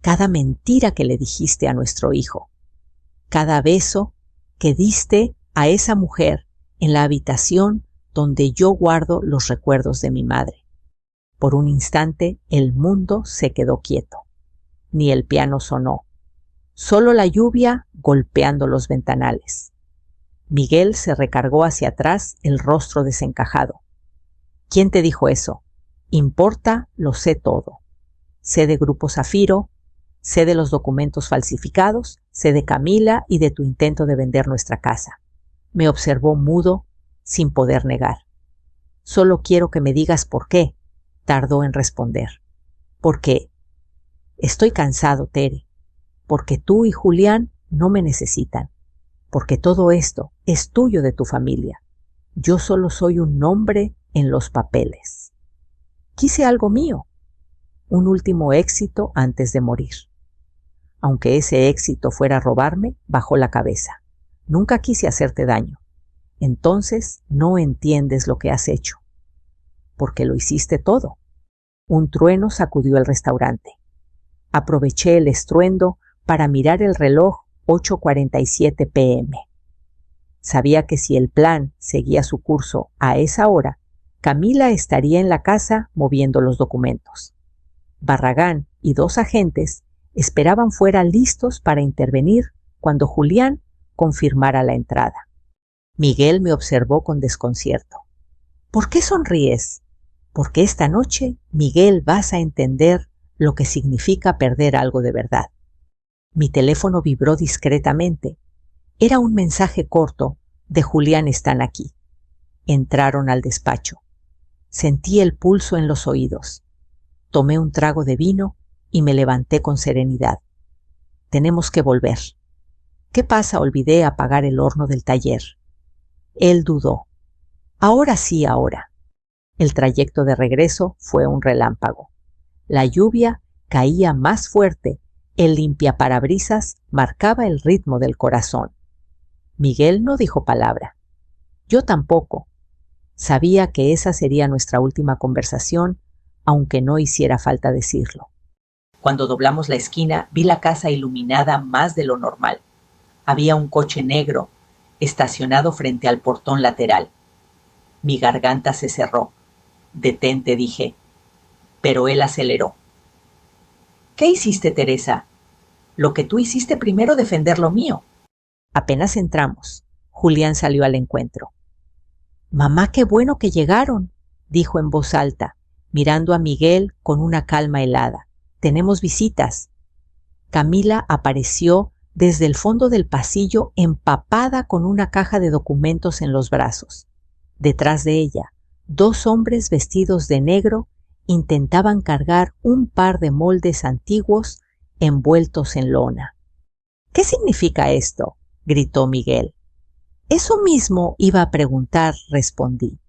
cada mentira que le dijiste a nuestro hijo, cada beso que diste a esa mujer en la habitación donde yo guardo los recuerdos de mi madre». Por un instante el mundo se quedó quieto. Ni el piano sonó, solo la lluvia golpeando los ventanales. Miguel se recargó hacia atrás, el rostro desencajado. «¿Quién te dijo eso? Importa, lo sé todo. Sé de Grupo Zafiro, sé de los documentos falsificados, sé de Camila y de tu intento de vender nuestra casa». Me observó mudo, sin poder negar. «Solo quiero que me digas por qué», tardó en responder. «Porque estoy cansado, Tere, porque tú y Julián no me necesitan, porque todo esto es tuyo, de tu familia. Yo solo soy un nombre en los papeles. Quise algo mío, un último éxito antes de morir. Aunque ese éxito fuera robarme, bajó la cabeza. Nunca quise hacerte daño. Entonces no entiendes lo que has hecho, porque lo hiciste todo». Un trueno sacudió el restaurante. Aproveché el estruendo para mirar el reloj. 8:47 p.m. Sabía que si el plan seguía su curso a esa hora, Camila estaría en la casa moviendo los documentos. Barragán y 2 agentes esperaban fuera listos para intervenir cuando Julián confirmara la entrada. Miguel me observó con desconcierto. «¿Por qué sonríes?» «Porque esta noche, Miguel, vas a entender lo que significa perder algo de verdad». Mi teléfono vibró discretamente. Era un mensaje corto de «Julián, están aquí». Entraron al despacho. Sentí el pulso en los oídos. Tomé un trago de vino y me levanté con serenidad. «Tenemos que volver». «¿Qué pasa? Olvidé apagar el horno del taller». Él dudó. «Ahora sí, ahora». El trayecto de regreso fue un relámpago. La lluvia caía más fuerte. El limpiaparabrisas marcaba el ritmo del corazón. Miguel no dijo palabra. Yo tampoco. Sabía que esa sería nuestra última conversación, aunque no hiciera falta decirlo. Cuando doblamos la esquina, vi la casa iluminada más de lo normal. Había un coche negro estacionado frente al portón lateral. Mi garganta se cerró. «Detente», dije, pero él aceleró. «¿Qué hiciste, Teresa?» «Lo que tú hiciste primero, defender lo mío». Apenas entramos, Julián salió al encuentro. Mamá, qué bueno que llegaron, dijo en voz alta, mirando a Miguel con una calma helada. Tenemos visitas. Camila apareció desde el fondo del pasillo empapada con una caja de documentos en los brazos. Detrás de ella, 2 hombres vestidos de negro intentaban cargar un par de moldes antiguos envueltos en lona. ¿Qué significa esto?, gritó Miguel. Eso mismo iba a preguntar, respondí.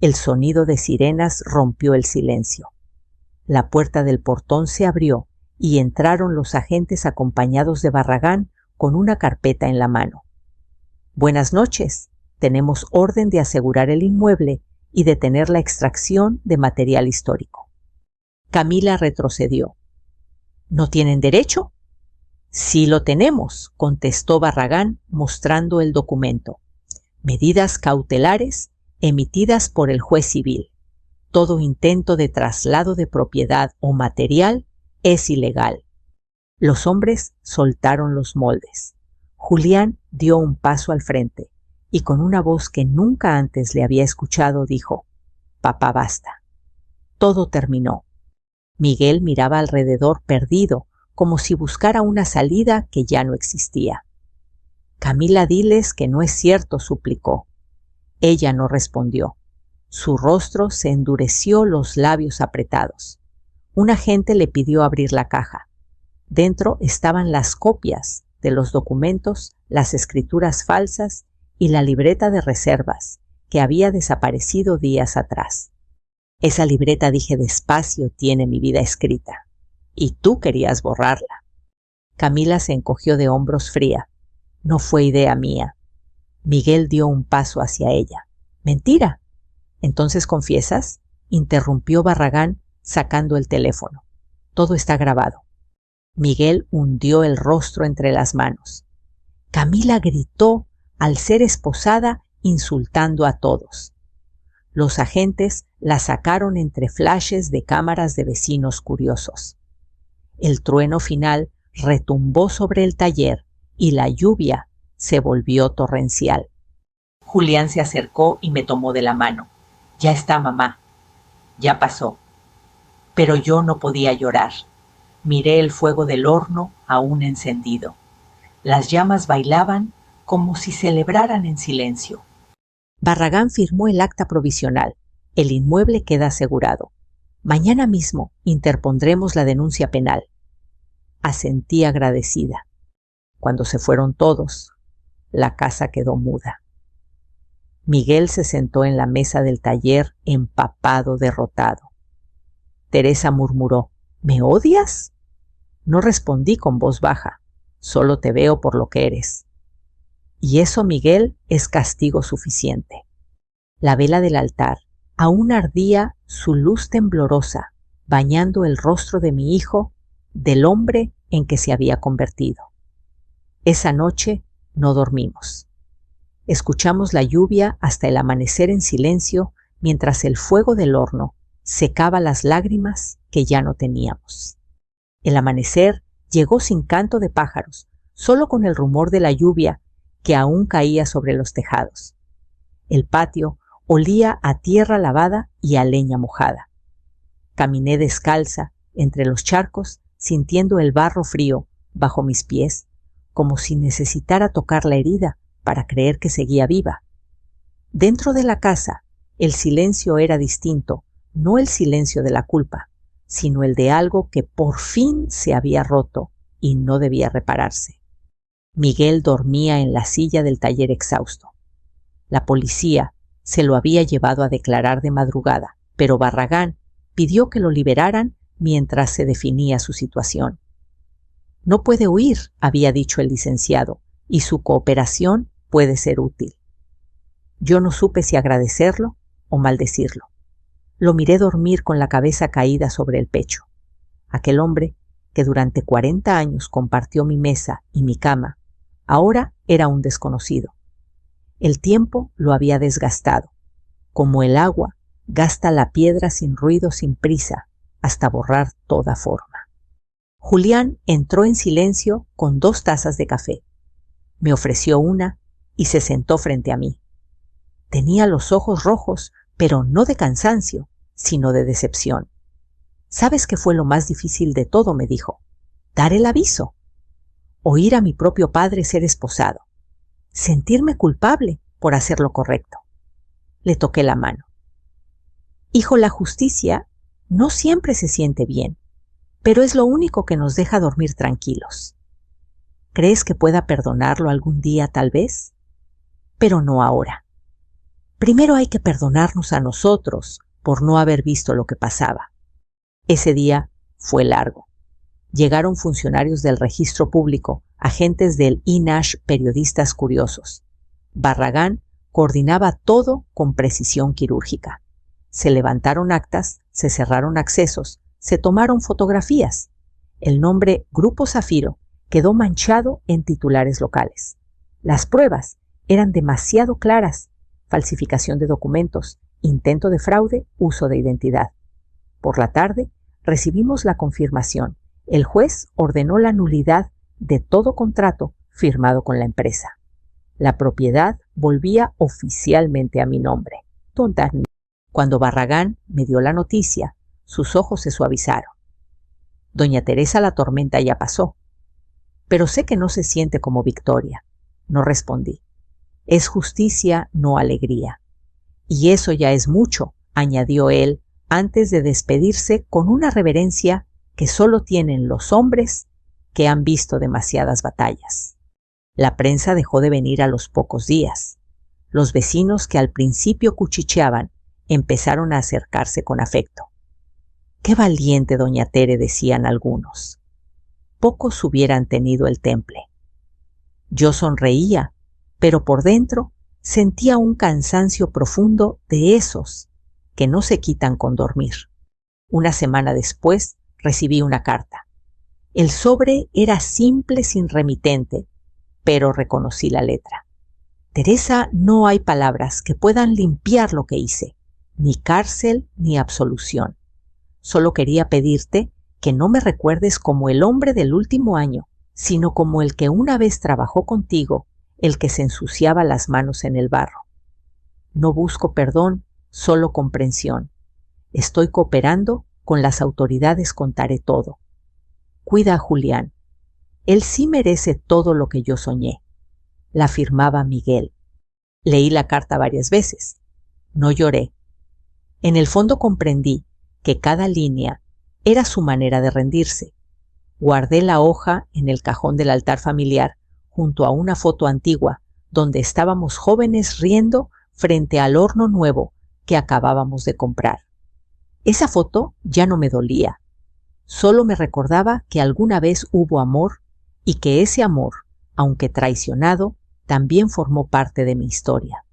El sonido de sirenas rompió el silencio. La puerta del portón se abrió y entraron los agentes acompañados de Barragán con una carpeta en la mano. Buenas noches. Tenemos orden de asegurar el inmueble y detener la extracción de material histórico. Camila retrocedió. ¿No tienen derecho? Sí lo tenemos, contestó Barragán mostrando el documento. Medidas cautelares emitidas por el juez civil. Todo intento de traslado de propiedad o material es ilegal. Los hombres soltaron los moldes. Julián dio un paso al frente y con una voz que nunca antes le había escuchado dijo: «Papá, basta». Todo terminó. Miguel miraba alrededor perdido, como si buscara una salida que ya no existía. «Camila, diles que no es cierto», suplicó. Ella no respondió. Su rostro se endureció, los labios apretados. Un agente le pidió abrir la caja. Dentro estaban las copias de los documentos, las escrituras falsas y la libreta de reservas, que había desaparecido días atrás. Esa libreta, dije despacio, tiene mi vida escrita. Y tú querías borrarla. Camila se encogió de hombros fría. No fue idea mía. Miguel dio un paso hacia ella. «¿Mentira? ¿Entonces confiesas?», interrumpió Barragán sacando el teléfono. «Todo está grabado». Miguel hundió el rostro entre las manos. Camila gritó al ser esposada, insultando a todos. Los agentes la sacaron entre flashes de cámaras de vecinos curiosos. El trueno final retumbó sobre el taller y la lluvia se volvió torrencial. Julián se acercó y me tomó de la mano. «Ya está, mamá. Ya pasó». Pero yo no podía llorar. Miré el fuego del horno aún encendido. Las llamas bailaban como si celebraran en silencio. Barragán firmó el acta provisional. El inmueble queda asegurado. Mañana mismo interpondremos la denuncia penal. Asentí agradecida. Cuando se fueron todos, la casa quedó muda. Miguel se sentó en la mesa del taller empapado, derrotado. Teresa murmuró: «¿Me odias?». No respondí con voz baja. «Solo te veo por lo que eres». Y eso, Miguel, es castigo suficiente. La vela del altar aún ardía, su luz temblorosa, bañando el rostro de mi hijo, del hombre en que se había convertido. Esa noche no dormimos. Escuchamos la lluvia hasta el amanecer en silencio, mientras el fuego del horno secaba las lágrimas que ya no teníamos. El amanecer llegó sin canto de pájaros, solo con el rumor de la lluvia que aún caía sobre los tejados. El patio olía a tierra lavada y a leña mojada. Caminé descalza entre los charcos, sintiendo el barro frío bajo mis pies, como si necesitara tocar la herida para creer que seguía viva. Dentro de la casa, el silencio era distinto, no el silencio de la culpa, sino el de algo que por fin se había roto y no debía repararse. Miguel dormía en la silla del taller exhausto. La policía se lo había llevado a declarar de madrugada, pero Barragán pidió que lo liberaran mientras se definía su situación. «No puede huir», había dicho el licenciado, «y su cooperación puede ser útil». Yo no supe si agradecerlo o maldecirlo. Lo miré dormir con la cabeza caída sobre el pecho. Aquel hombre, que durante 40 años compartió mi mesa y mi cama, ahora era un desconocido. El tiempo lo había desgastado, como el agua gasta la piedra sin ruido, sin prisa, hasta borrar toda forma. Julián entró en silencio con 2 tazas de café. Me ofreció una y se sentó frente a mí. Tenía los ojos rojos, pero no de cansancio, sino de decepción. ¿Sabes qué fue lo más difícil de todo?, me dijo. Dar el aviso. Oír a mi propio padre ser esposado. Sentirme culpable por hacer lo correcto. Le toqué la mano. Hijo, la justicia no siempre se siente bien, pero es lo único que nos deja dormir tranquilos. ¿Crees que pueda perdonarlo algún día, tal vez? Pero no ahora. Primero hay que perdonarnos a nosotros por no haber visto lo que pasaba. Ese día fue largo. Llegaron funcionarios del registro público, agentes del INAH, periodistas curiosos. Barragán coordinaba todo con precisión quirúrgica. Se levantaron actas, se cerraron accesos, se tomaron fotografías. El nombre Grupo Zafiro quedó manchado en titulares locales. Las pruebas eran demasiado claras: falsificación de documentos, intento de fraude, uso de identidad. Por la tarde recibimos la confirmación. El juez ordenó la nulidad de todo contrato firmado con la empresa. La propiedad volvía oficialmente a mi nombre. Cuando Barragán me dio la noticia, sus ojos se suavizaron. Doña Teresa, la tormenta ya pasó. Pero sé que no se siente como victoria. No respondí. Es justicia, no alegría. Y eso ya es mucho, añadió él, antes de despedirse con una reverencia que solo tienen los hombres que han visto demasiadas batallas. La prensa dejó de venir a los pocos días. Los vecinos que al principio cuchicheaban empezaron a acercarse con afecto. «Qué valiente, doña Tere», decían algunos. Pocos hubieran tenido el temple. Yo sonreía, pero por dentro sentía un cansancio profundo de esos que no se quitan con dormir. Una semana después recibí una carta. El sobre era simple, sin remitente, pero reconocí la letra. Teresa, no hay palabras que puedan limpiar lo que hice, ni cárcel ni absolución. Solo quería pedirte que no me recuerdes como el hombre del último año, sino como el que una vez trabajó contigo, el que se ensuciaba las manos en el barro. No busco perdón, solo comprensión. Estoy cooperando con las autoridades, contaré todo. Cuida a Julián. Él sí merece todo lo que yo soñé. La firmaba Miguel. Leí la carta varias veces. No lloré. En el fondo comprendí que cada línea era su manera de rendirse. Guardé la hoja en el cajón del altar familiar, junto a una foto antigua, donde estábamos jóvenes riendo frente al horno nuevo que acabábamos de comprar. Esa foto ya no me dolía. Solo me recordaba que alguna vez hubo amor y que ese amor, aunque traicionado, también formó parte de mi historia.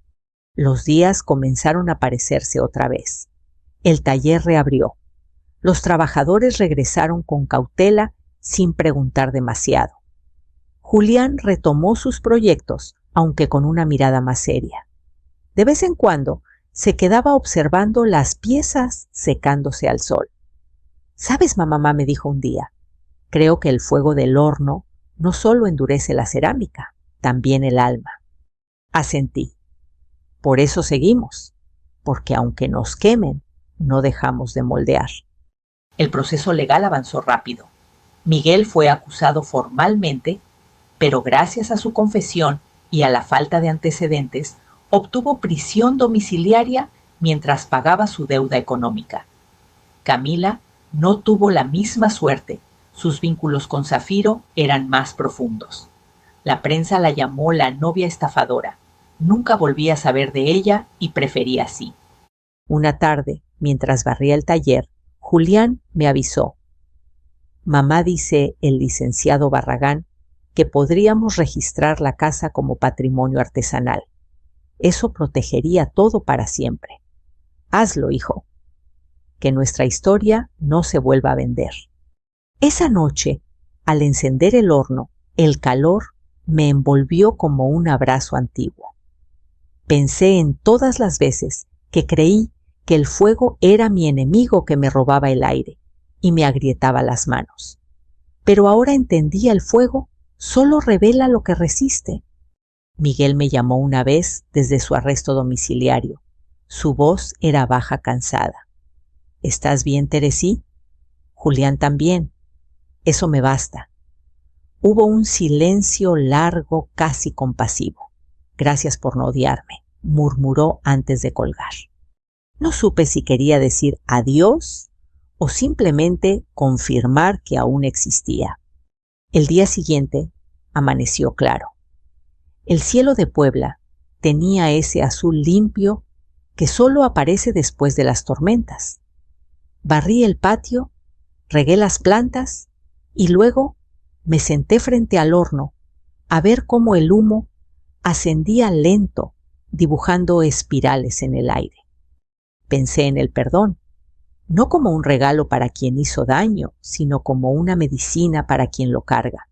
Los días comenzaron a parecerse otra vez. El taller reabrió. Los trabajadores regresaron con cautela, sin preguntar demasiado. Julián retomó sus proyectos, aunque con una mirada más seria. De vez en cuando se quedaba observando las piezas secándose al sol. «¿Sabes, mamá?», me dijo un día, «creo que el fuego del horno no solo endurece la cerámica, también el alma». Asentí. Por eso seguimos, porque aunque nos quemen, no dejamos de moldear. El proceso legal avanzó rápido. Miguel fue acusado formalmente, pero gracias a su confesión y a la falta de antecedentes, obtuvo prisión domiciliaria mientras pagaba su deuda económica. Camila no tuvo la misma suerte. Sus vínculos con Zafiro eran más profundos. La prensa la llamó la novia estafadora. Nunca volví a saber de ella y preferí así. Una tarde, mientras barría el taller, Julián me avisó. «Mamá, dice el licenciado Barragán, que podríamos registrar la casa como patrimonio artesanal. Eso protegería todo para siempre. Hazlo, hijo. Que nuestra historia no se vuelva a vender». Esa noche, al encender el horno, el calor me envolvió como un abrazo antiguo. Pensé en todas las veces que creí que el fuego era mi enemigo que me robaba el aire y me agrietaba las manos. Pero ahora entendía: el fuego solo revela lo que resiste. Miguel me llamó una vez desde su arresto domiciliario. Su voz era baja, cansada. ¿Estás bien, Teresí? Julián también. Eso me basta. Hubo un silencio largo, casi compasivo. Gracias por no odiarme, murmuró antes de colgar. No supe si quería decir adiós o simplemente confirmar que aún existía. El día siguiente amaneció claro. El cielo de Puebla tenía ese azul limpio que solo aparece después de las tormentas. Barrí el patio, regué las plantas y luego me senté frente al horno a ver cómo el humo ascendía lento, dibujando espirales en el aire. Pensé en el perdón, no como un regalo para quien hizo daño, sino como una medicina para quien lo carga.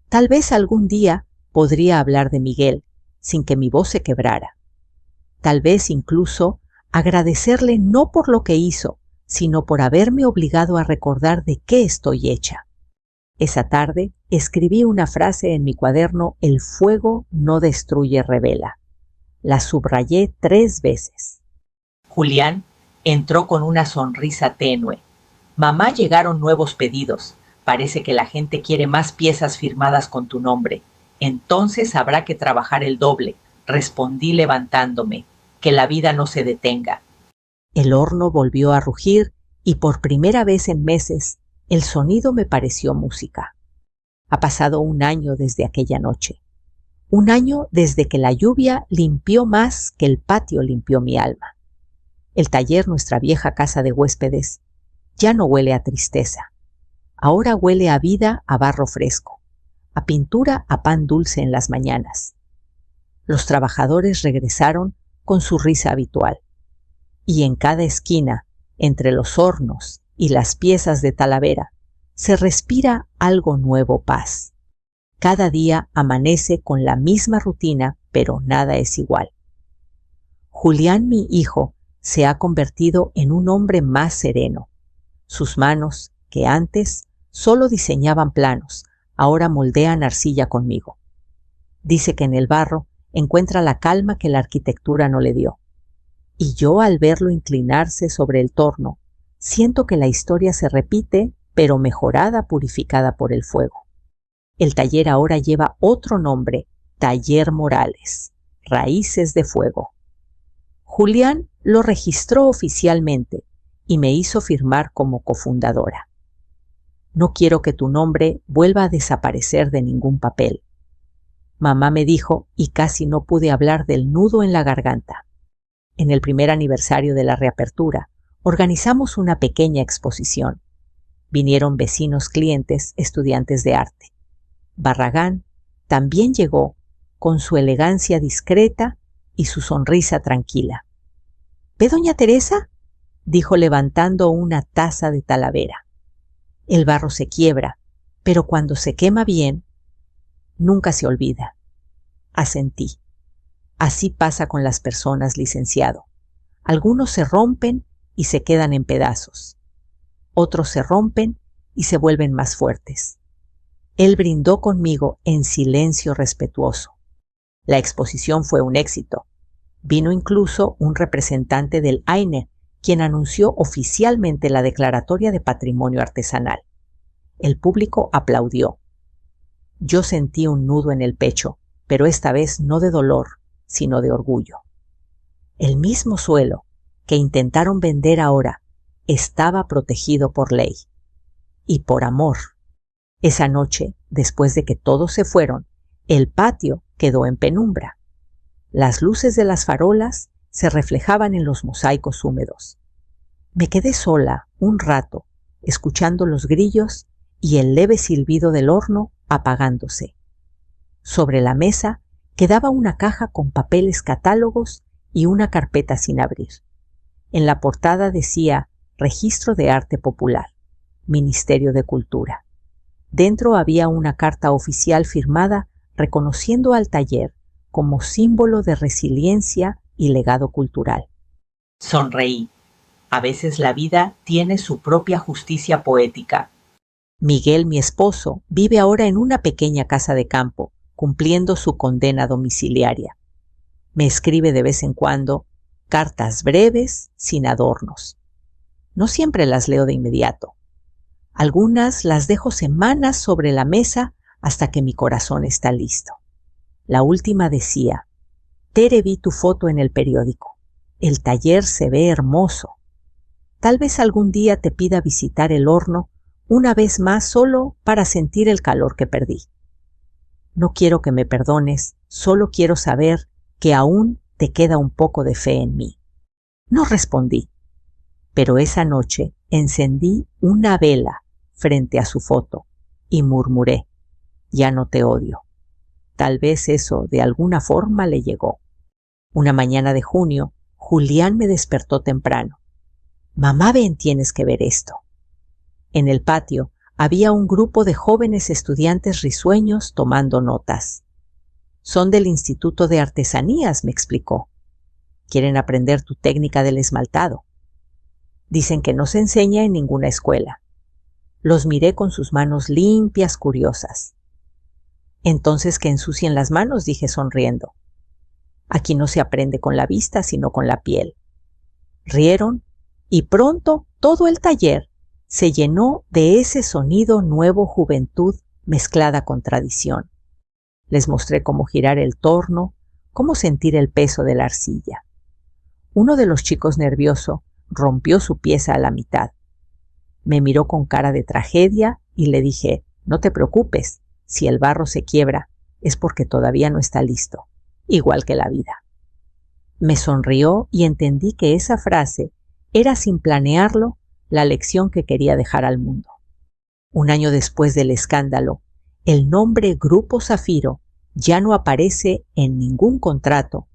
Tal vez algún día podría hablar de Miguel sin que mi voz se quebrara. Tal vez incluso agradecerle no por lo que hizo, sino por haberme obligado a recordar de qué estoy hecha. Esa tarde escribí una frase en mi cuaderno El fuego no destruye, revela. La subrayé 3 veces. Julián entró con una sonrisa tenue. Mamá, llegaron nuevos pedidos. Parece que la gente quiere más piezas firmadas con tu nombre. Entonces habrá que trabajar el doble, respondí levantándome. Que la vida no se detenga. El horno volvió a rugir y por primera vez en meses el sonido me pareció música. Ha pasado 1 año desde aquella noche. 1 año desde que la lluvia limpió más que el patio limpió mi alma. El taller, nuestra vieja casa de huéspedes, ya no huele a tristeza. Ahora huele a vida, a barro fresco, a pintura, a pan dulce en las mañanas. Los trabajadores regresaron con su risa habitual. Y en cada esquina, entre los hornos y las piezas de Talavera, se respira algo nuevo, paz. Cada día amanece con la misma rutina, pero nada es igual. Julián, mi hijo, se ha convertido en un hombre más sereno. Sus manos, que antes solo diseñaban planos, ahora moldean arcilla conmigo. Dice que en el barro encuentra la calma que la arquitectura no le dio. Y yo, al verlo inclinarse sobre el torno, siento que la historia se repite, pero mejorada, purificada por el fuego. El taller ahora lleva otro nombre, Taller Morales, Raíces de Fuego. Julián lo registró oficialmente y me hizo firmar como cofundadora. No quiero que tu nombre vuelva a desaparecer de ningún papel. Mamá me dijo y casi no pude hablar del nudo en la garganta. En el primer aniversario de la reapertura, organizamos una pequeña exposición. Vinieron vecinos, clientes, estudiantes de arte. Barragán también llegó con su elegancia discreta y su sonrisa tranquila. ¿Ve, doña Teresa?, dijo levantando una taza de Talavera. El barro se quiebra, pero cuando se quema bien, nunca se olvida. Asentí. Así pasa con las personas, licenciado. Algunos se rompen y se quedan en pedazos. Otros se rompen y se vuelven más fuertes. Él brindó conmigo en silencio respetuoso. La exposición fue un éxito. Vino incluso un representante del AINE, quien anunció oficialmente la declaratoria de patrimonio artesanal. El público aplaudió. Yo sentí un nudo en el pecho, pero esta vez no de dolor, sino de orgullo. El mismo suelo que intentaron vender ahora estaba protegido por ley. Y por amor. Esa noche, después de que todos se fueron, el patio quedó en penumbra. Las luces de las farolas se reflejaban en los mosaicos húmedos. Me quedé sola un rato, escuchando los grillos y el leve silbido del horno apagándose. Sobre la mesa quedaba una caja con papeles, catálogos y una carpeta sin abrir. En la portada decía Registro de Arte Popular, Ministerio de Cultura. Dentro había una carta oficial firmada reconociendo al taller como símbolo de resiliencia y legado cultural. Sonreí. A veces la vida tiene su propia justicia poética. Miguel, mi esposo, vive ahora en una pequeña casa de campo, cumpliendo su condena domiciliaria. Me escribe de vez en cuando cartas breves, sin adornos. No siempre las leo de inmediato. Algunas las dejo semanas sobre la mesa hasta que mi corazón está listo. La última decía: Tere, vi tu foto en el periódico. El taller se ve hermoso. Tal vez algún día te pida visitar el horno una vez más solo para sentir el calor que perdí. No quiero que me perdones, solo quiero saber que aún te queda un poco de fe en mí. No respondí, pero esa noche encendí una vela frente a su foto y murmuré: ya no te odio. Tal vez eso de alguna forma le llegó. Una mañana de junio, Julián me despertó temprano. Mamá, ven, tienes que ver esto. En el patio había un grupo de jóvenes estudiantes risueños tomando notas. Son del Instituto de Artesanías, me explicó. Quieren aprender tu técnica del esmaltado. Dicen que no se enseña en ninguna escuela. Los miré con sus manos limpias, curiosas. Entonces que ensucien las manos, dije sonriendo. Aquí no se aprende con la vista, sino con la piel. Rieron y pronto todo el taller se llenó de ese sonido nuevo, juventud mezclada con tradición. Les mostré cómo girar el torno, cómo sentir el peso de la arcilla. Uno de los chicos, nervioso, rompió su pieza a la mitad. Me miró con cara de tragedia y le dije: no te preocupes, si el barro se quiebra es porque todavía no está listo, igual que la vida. Me sonrió y entendí que esa frase era, sin planearlo, la lección que quería dejar al mundo. Un año después del escándalo, el nombre Grupo Zafiro ya no aparece en ningún contrato,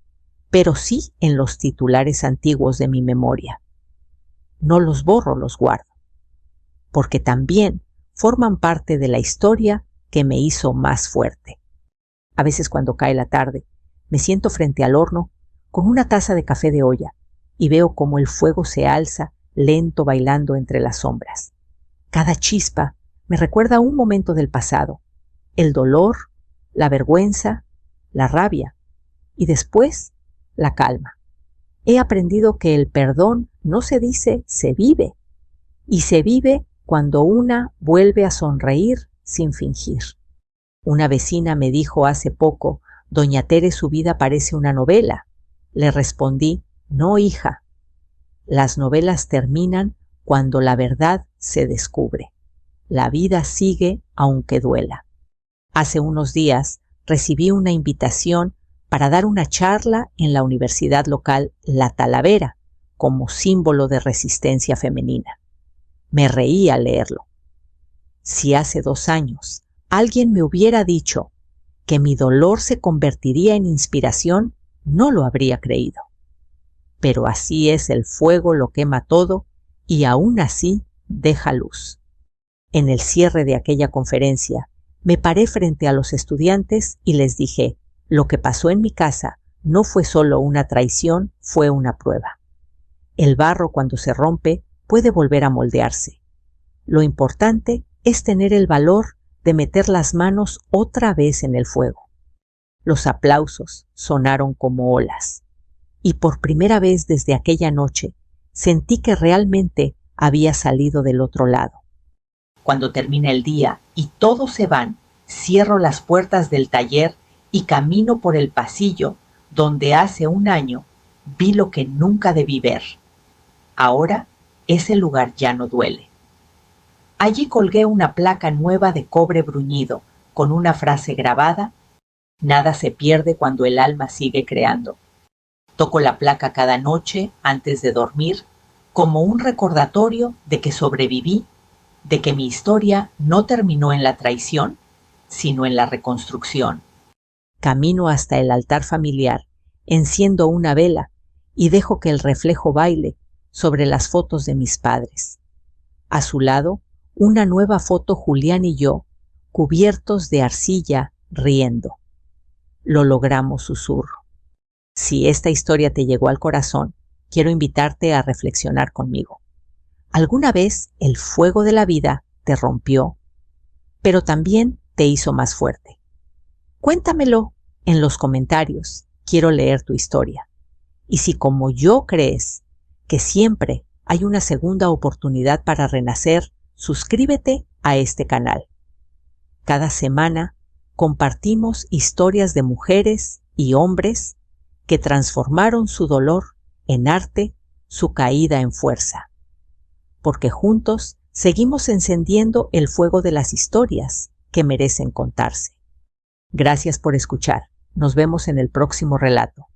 pero sí en los titulares antiguos de mi memoria. No los borro, los guardo, porque también forman parte de la historia que me hizo más fuerte. A veces, cuando cae la tarde, me siento frente al horno con una taza de café de olla y veo cómo el fuego se alza lento, bailando entre las sombras. Cada chispa me recuerda un momento del pasado, el dolor, la vergüenza, la rabia y después la calma. He aprendido que el perdón no se dice, se vive, y se vive cuando una vuelve a sonreír sin fingir. Una vecina me dijo hace poco: doña Tere, su vida parece una novela. Le respondí: no, hija. Las novelas terminan cuando la verdad se descubre. La vida sigue aunque duela. Hace unos días recibí una invitación para dar una charla en la universidad local La Talavera, como símbolo de resistencia femenina. Me reí al leerlo. Si hace 2 años alguien me hubiera dicho que mi dolor se convertiría en inspiración, no lo habría creído. Pero así es, el fuego lo quema todo y aún así deja luz. En el cierre de aquella conferencia, me paré frente a los estudiantes y les dije: lo que pasó en mi casa no fue solo una traición, fue una prueba. El barro, cuando se rompe, puede volver a moldearse. Lo importante es tener el valor de meter las manos otra vez en el fuego. Los aplausos sonaron como olas. Y por primera vez desde aquella noche sentí que realmente había salido del otro lado. Cuando termina el día y todos se van, cierro las puertas del taller y camino por el pasillo donde hace 1 año vi lo que nunca debí ver. Ahora ese lugar ya no duele. Allí colgué una placa nueva de cobre bruñido con una frase grabada: nada se pierde cuando el alma sigue creando. Toco la placa cada noche antes de dormir como un recordatorio de que sobreviví, de que mi historia no terminó en la traición, sino en la reconstrucción. Camino hasta el altar familiar, enciendo una vela y dejo que el reflejo baile sobre las fotos de mis padres. A su lado, una nueva foto, Julián y yo, cubiertos de arcilla, riendo. Lo logramos, susurro. Si esta historia te llegó al corazón, quiero invitarte a reflexionar conmigo. ¿Alguna vez el fuego de la vida te rompió, pero también te hizo más fuerte? Cuéntamelo en los comentarios. Quiero leer tu historia. Y si como yo crees que siempre hay una segunda oportunidad para renacer, suscríbete a este canal. Cada semana compartimos historias de mujeres y hombres que transformaron su dolor en arte, su caída en fuerza. Porque juntos seguimos encendiendo el fuego de las historias que merecen contarse. Gracias por escuchar. Nos vemos en el próximo relato.